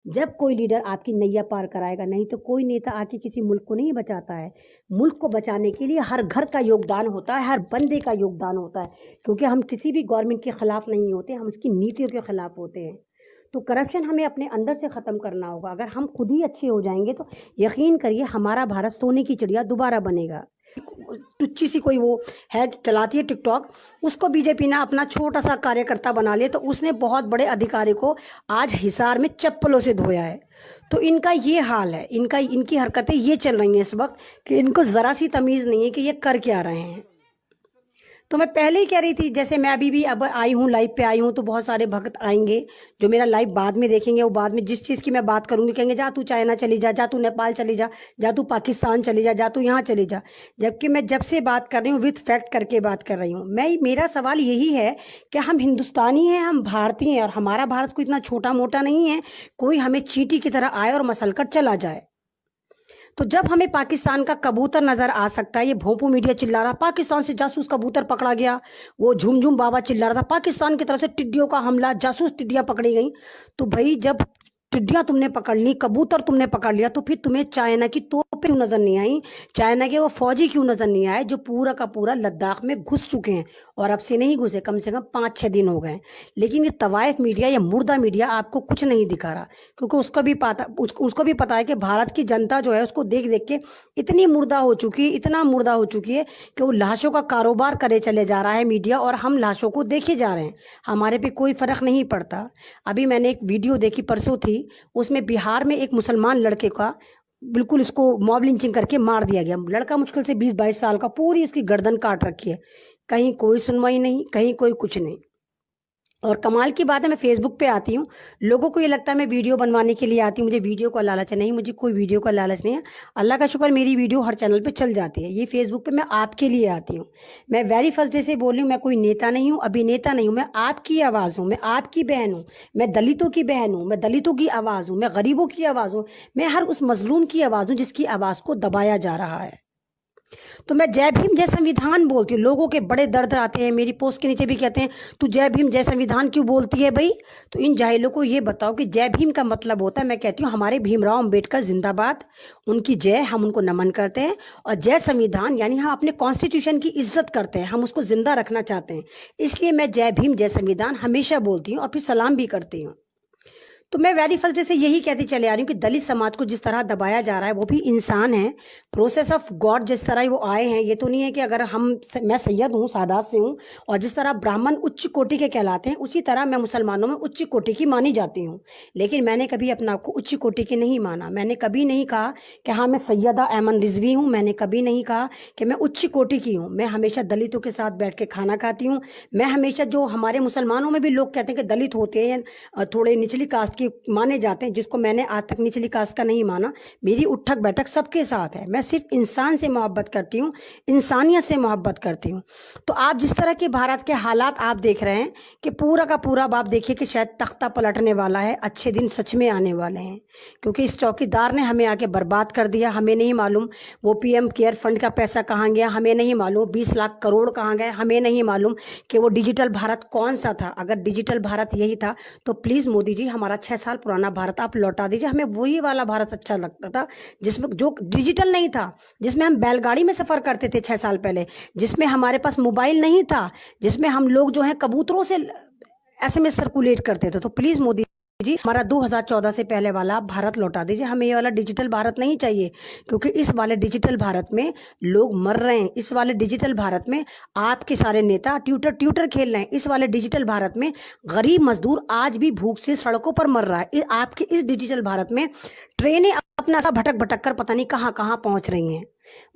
जब कोई लीडर आपकी नैया पार कराएगा, नहीं तो कोई नेता आके किसी मुल्क को नहीं बचाता है। मुल्क को बचाने के लिए हर घर का योगदान होता है, हर बंदे का योगदान होता है, क्योंकि हम किसी भी गवर्नमेंट के खिलाफ नहीं होते, हम उसकी नीतियों के खिलाफ होते हैं। तो करप्शन हमें अपने अंदर से ख़त्म करना होगा। अगर हम खुद ही अच्छे हो जाएंगे तो यकीन करिए हमारा भारत सोने की चिड़िया दोबारा बनेगा। टुच्ची सी कोई वो है चलाती है टिकटॉक, उसको बीजेपी ने अपना छोटा सा कार्यकर्ता बना लिया, तो उसने बहुत बड़े अधिकारी को आज हिसार में चप्पलों से धोया है। तो इनका ये हाल है, इनकी हरकतें ये चल रही हैं इस वक्त कि इनको ज़रा सी तमीज़ नहीं है कि ये कर क्या रहे हैं। तो मैं पहले ही कह रही थी, जैसे मैं अभी भी अब आई हूँ, लाइव पे आई हूँ, तो बहुत सारे भक्त आएंगे जो मेरा लाइव बाद में देखेंगे। वो बाद में जिस चीज़ की मैं बात करूँगी कहेंगे जा तू चाइना चली जा, जा तू नेपाल चली जा, जा तू पाकिस्तान चली जा, जा तू यहाँ चली जा। जबकि मैं जब से बात कर रही हूँ विथ फैक्ट करके बात कर रही हूँ। मेरा सवाल यही है कि हम हिंदुस्तानी हैं, हम भारतीय हैं, और हमारा भारत कोई इतना छोटा मोटा नहीं है कोई हमें चींटी की तरह आए और मसल कर चला जाए। तो जब हमें पाकिस्तान का कबूतर नजर आ सकता है, ये भोंपू मीडिया चिल्ला रहा पाकिस्तान से जासूस कबूतर पकड़ा गया, वो झुमझुम बाबा चिल्ला रहा था पाकिस्तान की तरफ से टिड्डियों का हमला, जासूस टिड्डियां पकड़ी गई। तो भाई जब टिड्डियां तुमने पकड़ ली, कबूतर तुमने पकड़ लिया, तो फिर तुम्हें चाइना की तोपें क्यों नजर नहीं आई, चाइना के वो फौजी क्यों नजर नहीं आए जो पूरा का पूरा लद्दाख में घुस चुके हैं। और अब से नहीं घुसे, कम से कम 5-6 दिन हो गए। लेकिन ये तवाइफ मीडिया या मुर्दा मीडिया आपको कुछ नहीं दिखा रहा, क्योंकि उसको भी पता है कि भारत की जनता जो है उसको देख देख के इतनी मुर्दा हो चुकी है, इतना मुर्दा हो चुकी है कि वो लाशों का कारोबार करे चले जा रहा है मीडिया, और हम लाशों को देखे जा रहे हैं, हमारे पे कोई फर्क नहीं पड़ता। अभी मैंने एक वीडियो देखी, परसों थी, उसमें बिहार में एक मुसलमान लड़के का बिल्कुल उसको मॉब लिंचिंग करके मार दिया गया। लड़का मुश्किल से 20-22 साल का, पूरी उसकी गर्दन काट रखी है, कहीं कोई सुनवाई नहीं, कहीं कोई कुछ नहीं। और कमाल की बात है, मैं फेसबुक पे आती हूँ, लोगों को ये लगता है मैं वीडियो बनवाने के लिए आती हूँ, मुझे वीडियो का लालच है। नहीं, मुझे कोई वीडियो का लालच नहीं है। अल्लाह का शुक्र मेरी वीडियो हर चैनल पे चल जाती है। ये फेसबुक पे मैं आपके लिए आती हूँ। मैं वेरी फर्स्ट डे से बोल रही हूँ, मैं कोई नेता नहीं हूँ, अभिनेता नहीं हूँ, मैं आपकी आवाज़ हूँ, मैं आपकी बहन हूँ, मैं दलितों की बहन हूँ, मैं दलितों की आवाज़ हूँ, मैं गरीबों की आवाज़ हूँ, मैं हर उस मजलूम की आवाज़ हूँ जिसकी आवाज़ को दबाया जा रहा है। तो मैं जय भीम जय संविधान बोलती हूँ। लोगों के बड़े दर्द आते हैं, मेरी पोस्ट के नीचे भी कहते हैं तू जय भीम जय संविधान क्यों बोलती है भाई। तो इन जाहिलों को ये बताओ कि जय भीम का मतलब होता है, मैं कहती हूँ हमारे भीमराव अंबेडकर जिंदाबाद, उनकी जय, हम उनको नमन करते हैं। और जय संविधान यानी हम अपने कॉन्स्टिट्यूशन की इज्जत करते हैं, हम उसको जिंदा रखना चाहते हैं। इसलिए मैं जय भीम जय संविधान हमेशा बोलती हूँ और फिर सलाम भी करती हूँ। तो मैं वेरी फर्स्ट डे से यही कहती चले आ रही हूँ कि दलित समाज को जिस तरह दबाया जा रहा है, वो भी इंसान है, प्रोसेस ऑफ गॉड, जिस तरह वो आए हैं। ये तो नहीं है कि अगर मैं सैयद हूँ, सादात से हूँ, और जिस तरह ब्राह्मण उच्च कोटि के कहलाते हैं, उसी तरह मैं मुसलमानों में उच्च कोटि की मानी जाती हूँ। लेकिन मैंने कभी अपने आप को उच्च कोटि की नहीं माना। मैंने कभी नहीं कहा कि हाँ मैं सैयदा ऐमन रिजवी हूँ, मैंने कभी नहीं कहा कि मैं उच्च कोटि की हूँ। मैं हमेशा दलितों के साथ बैठ के खाना खाती हूँ। मैं हमेशा, जो हमारे मुसलमानों में भी लोग कहते हैं कि दलित होते हैं, थोड़े निचली कास्ट के माने जाते हैं, जिसको मैंने आज तक निचली कास्ट का नहीं माना। मेरी उठक बैठक सबके साथ है। मैं सिर्फ इंसान से मोहब्बत करती हूँ, इंसानियत से मोहब्बत करती हूँ। तो आप जिस तरह के भारत के हालात आप देख रहे हैं कि पूरा का पूरा, आप देखिए कि शायद तख्ता पलटने वाला है, अच्छे दिन सच में आने वाले हैं, क्योंकि इस चौकीदार ने हमें आके बर्बाद कर दिया। हमें नहीं मालूम वो पीएम केयर फंड का पैसा कहाँ गया, हमें नहीं मालूम 20 लाख करोड़ कहाँ गए, हमें नहीं मालूम कि वो डिजिटल भारत कौन सा था। अगर डिजिटल भारत यही था तो प्लीज़ मोदी जी हमारा 6 साल पुराना भारत आप लौटा दीजिए। हमें वही वाला भारत अच्छा लगता था जिसमें जो डिजिटल नहीं था, जिसमें हम बैलगाड़ी में सफ़र करते थे 6 साल पहले, जिसमें हमारे पास मोबाइल नहीं था, जिसमें हम लोग जो है कबूतरों से एसएमएस सर्कुलेट करते थे। तो प्लीज़ मोदी जी हमारा 2014 से पहले वाला भारत लौटा दीजिए। हमें ये वाला डिजिटल भारत नहीं चाहिए, क्योंकि इस वाले डिजिटल भारत में लोग मर रहे हैं। इस वाले डिजिटल भारत में आपके सारे नेता ट्यूटर खेल रहे हैं। इस वाले डिजिटल भारत में गरीब मजदूर आज भी भूख से सड़कों पर मर रहा है। आपके इस डिजिटल भारत में ट्रेनें अपना सा भटक भटक कर पता नहीं कहाँ कहाँ पहुँच रही हैं।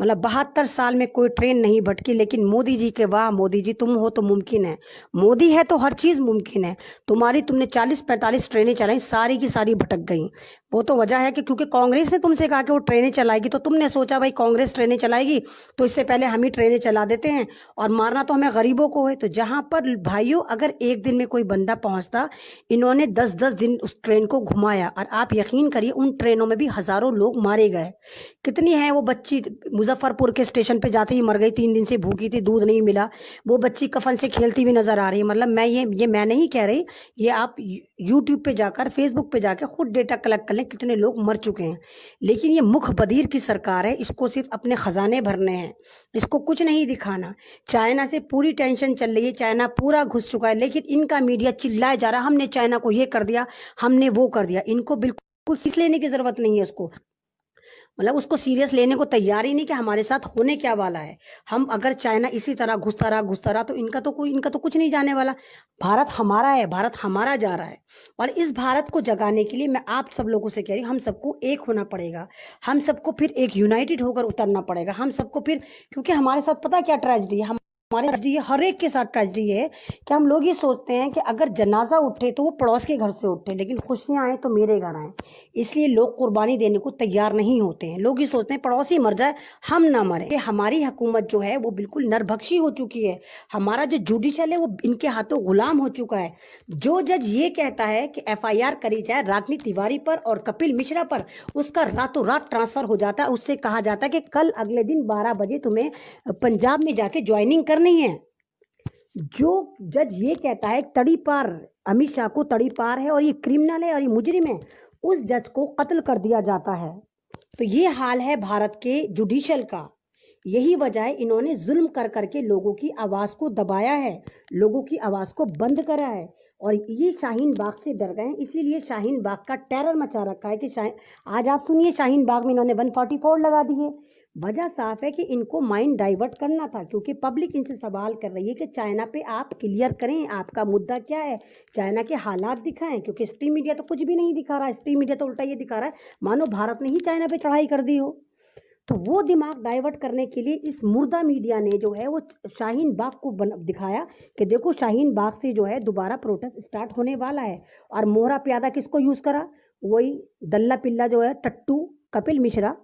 मतलब 72 साल में कोई ट्रेन नहीं भटकी। लेकिन मोदी जी के, वाह मोदी जी, तुम हो तो मुमकिन है। मोदी है तो हर चीज़ मुमकिन है। तुमने 40-45 ट्रेनें चलाई, सारी की सारी भटक गई। वो तो वजह है कि क्योंकि कांग्रेस ने तुमसे कहा कि वो ट्रेनें चलाएगी, तो तुमने सोचा भाई कांग्रेस ट्रेनें चलाएगी तो इससे पहले हम ही ट्रेनें चला देते हैं, और मारना तो हमें गरीबों को है। तो जहाँ पर भाइयों अगर एक दिन में कोई बंदा पहुँचता, इन्होंने 10-10 दिन उस ट्रेन को घुमाया, और आप यकीन करिए उन ट्रेनों में भी हज़ारों लोग मारे गए। कितनी है वो बच्ची मुजफ्फरपुर के स्टेशन पे जाते ही मर गई, 3 दिन से भूखी थी, दूध नहीं मिला। वो बच्ची कफन से खेलती हुई नजर आ रही है। मतलब मैं ये मैं नहीं कह रही, ये आप यूट्यूब पे जाकर, फेसबुक पे जाकर खुद डेटा कलेक्ट कर लें कितने लोग मर चुके हैं। लेकिन ये मुख बधिर की सरकार है, इसको सिर्फ अपने खजाने भरने हैं, इसको कुछ नहीं दिखाना। चाइना से पूरी टेंशन चल रही है, चाइना पूरा घुस चुका है, लेकिन इनका मीडिया चिल्लाए जा रहा है हमने चाइना को ये कर दिया, हमने वो कर दिया। इनको बिल्कुल सीख लेने की जरूरत नहीं है उसको, मतलब उसको सीरियस लेने को तैयार ही नहीं कि हमारे साथ होने क्या वाला है। हम अगर चाइना इसी तरह घुसता रहा तो इनका तो कुछ नहीं जाने वाला। भारत हमारा है, भारत हमारा जा रहा है। और इस भारत को जगाने के लिए मैं आप सब लोगों से कह रही हूँ, हम सबको एक होना पड़ेगा, हम सबको फिर एक यूनाइटेड होकर उतरना पड़ेगा, हम सबको फिर, क्योंकि हमारे साथ पता क्या ट्रेजेडी है, हमारे ट्रेजेडी हर एक के साथ ट्रेजेडी है कि हम लोग ये सोचते हैं कि अगर जनाजा उठे तो वो पड़ोस के घर से उठे, लेकिन खुशियां आए तो मेरे घर आए। इसलिए लोग कुर्बानी देने को तैयार नहीं होते हैं। लोग ये सोचते हैं पड़ोसी मर जाए हम ना मरे। ये हमारी हुकूमत जो है वो बिल्कुल नरभक्षी हो चुकी है। हमारा जो जुडिशल है वो इनके हाथों गुलाम हो चुका है। जो जज ये कहता है कि FIR करी जाए रागिनी तिवारी पर और कपिल मिश्रा पर, उसका रातों रात ट्रांसफर हो जाता है। उससे कहा जाता है कि कल अगले दिन 12 बजे तुम्हें पंजाब में जाके ज्वाइनिंग करनी है। जो जज ये कहता है तड़ी पार, अमित शाह को तड़ी पार है और ये क्रिमिनल है और ये मुजरिम है, उस जज को कत्ल कर दिया जाता है। तो ये हाल है भारत के जुडिशल का। यही वजह है इन्होंने जुल्म कर करके लोगों की आवाज को दबाया है, लोगों की आवाज को बंद करा है। और ये शाहीन बाग से डर गए हैं, इसीलिए शाहीन बाग का टेरर मचा रखा है कि आज आप सुनिए शाहीन बाग में इन्होंने 144 लगा दिए। वजह साफ है कि इनको माइंड डाइवर्ट करना था, क्योंकि पब्लिक इनसे सवाल कर रही है कि चाइना पे आप क्लियर करें, आपका मुद्दा क्या है, चाइना के हालात दिखाएं। क्योंकि स्ट्रीम मीडिया तो कुछ भी नहीं दिखा रहा है, स्ट्रीम मीडिया तो उल्टा ये दिखा रहा है मानो भारत ने ही चाइना पे चढ़ाई कर दी हो। तो वो दिमाग डाइवर्ट करने के लिए इस मुर्दा मीडिया ने जो है वो शाहीन बाग को दिखाया कि देखो शाहीन बाग से जो है दोबारा प्रोटेस्ट स्टार्ट होने वाला है। और मोहरा प्यादा किसको यूज करा, वही दल्ला पिल्ला जो है टट्टू कपिल मिश्रा,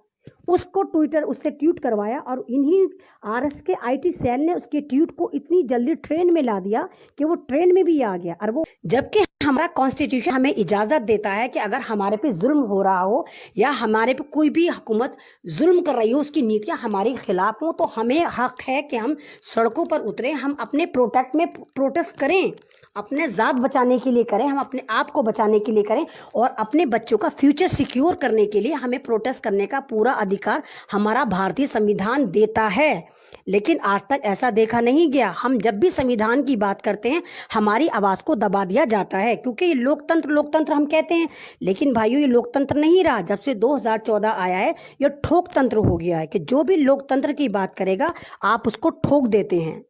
उसको ट्विटर उससे ट्वीट करवाया और इन्हीं RS के IT सेल ने उसके ट्वीट को इतनी जल्दी ट्रेन में ला दिया कि वो ट्रेन में भी आ गया। और वो जबकि हमारा कॉन्स्टिट्यूशन हमें इजाजत देता है कि अगर हमारे पे जुल्म हो रहा हो या हमारे पे कोई भी हुकूमत जुल्म कर रही हो, उसकी नीतियां हमारे खिलाफ हो, तो हमें हक है कि हम सड़कों पर उतरें, हम अपने प्रोटेक्ट में प्रोटेस्ट करें, अपने ज़ात बचाने के लिए करें, हम अपने आप को बचाने के लिए करें और अपने बच्चों का फ्यूचर सिक्योर करने के लिए हमें प्रोटेस्ट करने का पूरा अधिकार हमारा भारतीय संविधान देता है। लेकिन आज तक ऐसा देखा नहीं गया। हम जब भी संविधान की बात करते हैं हमारी आवाज़ को दबा दिया जाता है, क्योंकि ये लोकतंत्र हम कहते हैं, लेकिन भाइयों ये लोकतंत्र नहीं रहा। जब से 2014 आया है ये ठोक तंत्र हो गया है कि जो भी लोकतंत्र की बात करेगा आप उसको ठोक देते हैं।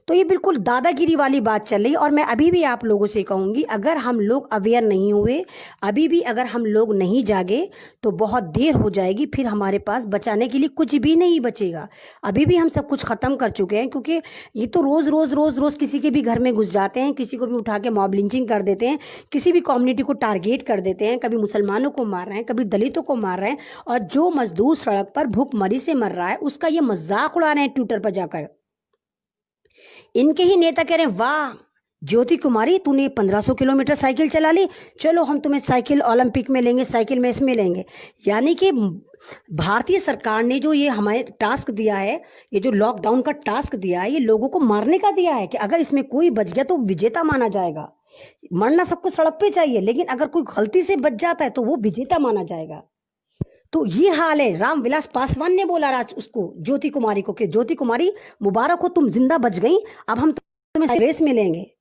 तो ये बिल्कुल दादागिरी वाली बात चल रही है। और मैं अभी भी आप लोगों से कहूँगी, अगर हम लोग अवेयर नहीं हुए, अभी भी अगर हम लोग नहीं जागे तो बहुत देर हो जाएगी, फिर हमारे पास बचाने के लिए कुछ भी नहीं बचेगा। अभी भी हम सब कुछ ख़त्म कर चुके हैं, क्योंकि ये तो रोज़ किसी के भी घर में घुस जाते हैं, किसी को भी उठा के मॉब लिंचिंग कर देते हैं, किसी भी कम्युनिटी को टारगेट कर देते हैं, कभी मुसलमानों को मार रहे हैं, कभी दलितों को मार रहे हैं, और जो मजदूर सड़क पर भूखमरी से मर रहा है उसका ये मजाक उड़ा रहे हैं ट्विटर पर जाकर। इनके ही नेता कह रहे हैं वाह ज्योति कुमारी तूने 1500 किलोमीटर साइकिल चला ली, चलो हम तुम्हें साइकिल ओलंपिक में लेंगे, साइकिल में इसमें लेंगे। यानी कि भारतीय सरकार ने जो ये हमें टास्क दिया है, ये जो लॉकडाउन का टास्क दिया है, ये लोगों को मारने का दिया है कि अगर इसमें कोई बच गया तो विजेता माना जाएगा। मरना सबको सड़क पे चाहिए, लेकिन अगर कोई गलती से बच जाता है तो वो विजेता माना जाएगा। तो ये हाल है। रामविलास पासवान ने बोला राज उसको ज्योति कुमारी को कि ज्योति कुमारी मुबारक हो, तुम जिंदा बच गई, अब हम तुम्हें रेस में लेंगे।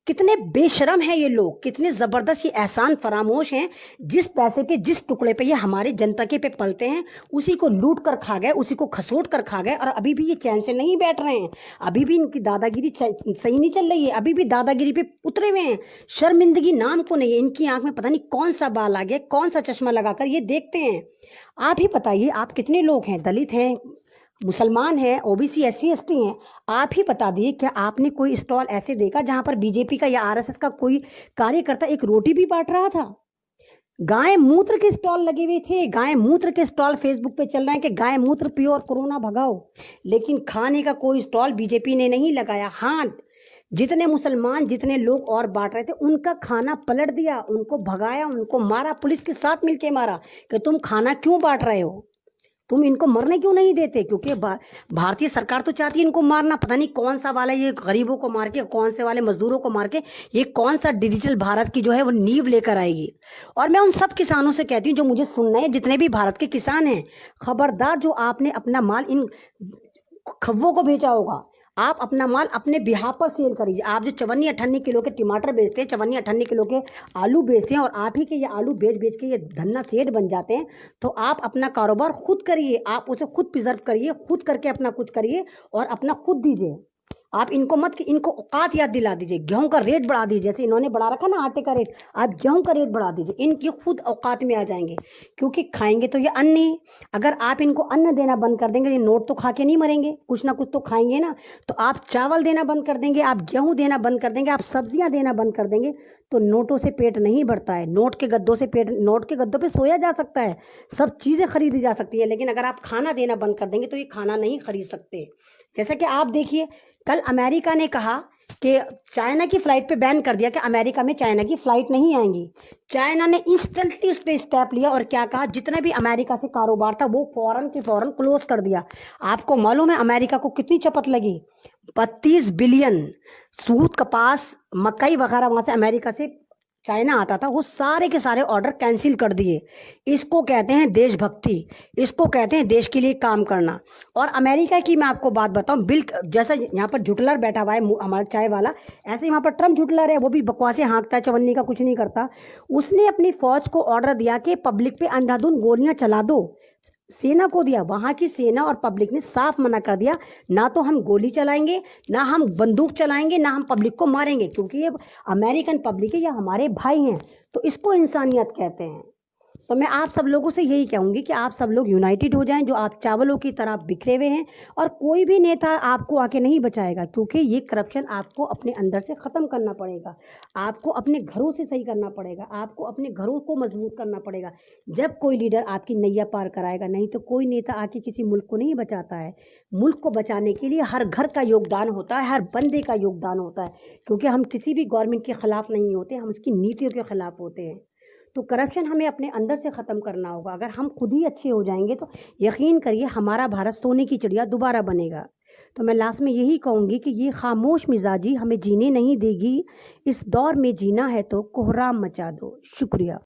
कितने बेशरम हैं ये लोग, कितने जबरदस्त ये एहसान फरामोश हैं। जिस पैसे पे, जिस टुकड़े पे ये हमारे जनता के पे पलते हैं, उसी को लूट कर खा गए, उसी को खसोट कर खा गए, और अभी भी ये चैन से नहीं बैठ रहे हैं। अभी भी इनकी दादागिरी सही नहीं चल रही है, अभी भी दादागिरी पे उतरे हुए हैं। शर्मिंदगी नाम को नहीं है। इनकी आंख में पता नहीं कौन सा बाल आ गया, कौन सा चश्मा लगाकर ये देखते हैं। आप ही बताइए, आप कितने लोग हैं, दलित हैं, मुसलमान हैं, OBC SC ST हैं, आप ही बता दिए क्या आपने कोई स्टॉल ऐसे देखा जहां पर बीजेपी का या RSS का कोई कार्यकर्ता एक रोटी भी बांट रहा था? गाय मूत्र के स्टॉल लगे हुए थे, गाय मूत्र के स्टॉल फेसबुक पे चल रहे हैं कि गाय मूत्र पियो और कोरोना भगाओ, लेकिन खाने का कोई स्टॉल बीजेपी ने नहीं लगाया। हाँ, जितने मुसलमान, जितने लोग और बांट रहे थे उनका खाना पलट दिया, उनको भगाया, उनको मारा, पुलिस के साथ मिलके मारा कि तुम खाना क्यों बांट रहे हो। तुम इनको मरने क्यों नहीं देते? क्योंकि भारतीय सरकार तो चाहती है इनको मारना। पता नहीं कौन सा वाला ये गरीबों को मार के, कौन से वाले मजदूरों को मार के ये कौन सा डिजिटल भारत की जो है वो नींव लेकर आएगी। और मैं उन सब किसानों से कहती हूँ जो मुझे सुन रहे हैं, जितने भी भारत के किसान हैं, खबरदार जो आपने अपना माल इन खव्वों को बेचा होगा, आप अपना माल अपने बिहाफ पर सेल करिए। आप जो 54-58 किलो के टमाटर बेचते हैं, 54-58 किलो के आलू बेचते हैं, और आप ही के ये आलू बेच बेच के ये धन्ना सेठ बन जाते हैं, तो आप अपना कारोबार खुद करिए, आप उसे खुद प्रिजर्व करिए, खुद करके अपना कुछ करिए और अपना खुद दीजिए। आप इनको मत कि इनको औकात याद दिला दीजिए। गेहूं का रेट बढ़ा दीजिए, जैसे इन्होंने बढ़ा रखा ना आटे का रेट, आप गेहूं का रेट बढ़ा दीजिए, इनकी खुद औकात में आ जाएंगे। क्योंकि खाएंगे तो ये अन्न ही। अगर आप इनको अन्न देना बंद कर देंगे, ये नोट तो खा के नहीं मरेंगे, कुछ ना कुछ तो खाएंगे ना। तो आप चावल देना बंद कर देंगे, आप गेहूं देना बंद कर देंगे, आप सब्जियां देना बंद कर देंगे, तो नोटों से पेट नहीं भरता है। नोट के गद्दों से पेट, नोट के गद्दों पे सोया जा सकता है, सब चीज़ें खरीदी जा सकती है, लेकिन अगर आप खाना देना बंद कर देंगे तो ये खाना नहीं खरीद सकते। जैसा कि आप देखिए, कल अमेरिका ने कहा कि चाइना की फ्लाइट पे बैन कर दिया कि अमेरिका में चाइना की फ्लाइट नहीं आएंगी। चाइना ने इंस्टेंटली उस पर स्टेप लिया और क्या कहा, जितना भी अमेरिका से कारोबार था वो फौरन के फौरन क्लोज कर दिया। आपको मालूम है अमेरिका को कितनी चपत लगी? 32 बिलियन सूत, कपास, मकई वगैरह वहां से अमेरिका से चाइना आता था, वो सारे के सारे ऑर्डर कैंसिल कर दिए। इसको कहते हैं देशभक्ति, इसको कहते हैं देश के लिए काम करना। और अमेरिका की मैं आपको बात बताऊं, बिल जैसा यहाँ पर झुटलर बैठा हुआ है हमारा चाय वाला, ऐसे यहाँ पर ट्रम्प झुटलर है, वो भी बकवासे हाँकता है, चवन्नी का कुछ नहीं करता। उसने अपनी फौज को ऑर्डर दिया कि पब्लिक पे अंधाधुंध गोलियां चला दो, सेना को दिया। वहां की सेना और पब्लिक ने साफ मना कर दिया, ना तो हम गोली चलाएंगे, ना हम बंदूक चलाएंगे, ना हम पब्लिक को मारेंगे, क्योंकि ये अमेरिकन पब्लिक है, ये हमारे भाई हैं। तो इसको इंसानियत कहते हैं। तो मैं आप सब लोगों से यही कहूंगी कि आप सब लोग यूनाइटेड हो जाएं, जो आप चावलों की तरह बिखरे हुए हैं, और कोई भी नेता आपको आके नहीं बचाएगा, क्योंकि ये करप्शन आपको अपने अंदर से ख़त्म करना पड़ेगा, आपको अपने घरों से सही करना पड़ेगा, आपको अपने घरों को मजबूत करना पड़ेगा। जब कोई लीडर आपकी नैया पार कराएगा, नहीं तो कोई नेता आके किसी मुल्क को नहीं बचाता है। मुल्क को बचाने के लिए हर घर का योगदान होता है, हर बंदे का योगदान होता है, क्योंकि हम किसी भी गवर्नमेंट के खिलाफ नहीं होते, हम उसकी नीतियों के खिलाफ होते हैं। तो करप्शन हमें अपने अंदर से ख़त्म करना होगा। अगर हम खुद ही अच्छे हो जाएंगे तो यकीन करिए हमारा भारत सोने की चिड़िया दोबारा बनेगा। तो मैं लास्ट में यही कहूँगी कि ये खामोश मिजाजी हमें जीने नहीं देगी। इस दौर में जीना है तो कोहराम मचा दो। शुक्रिया।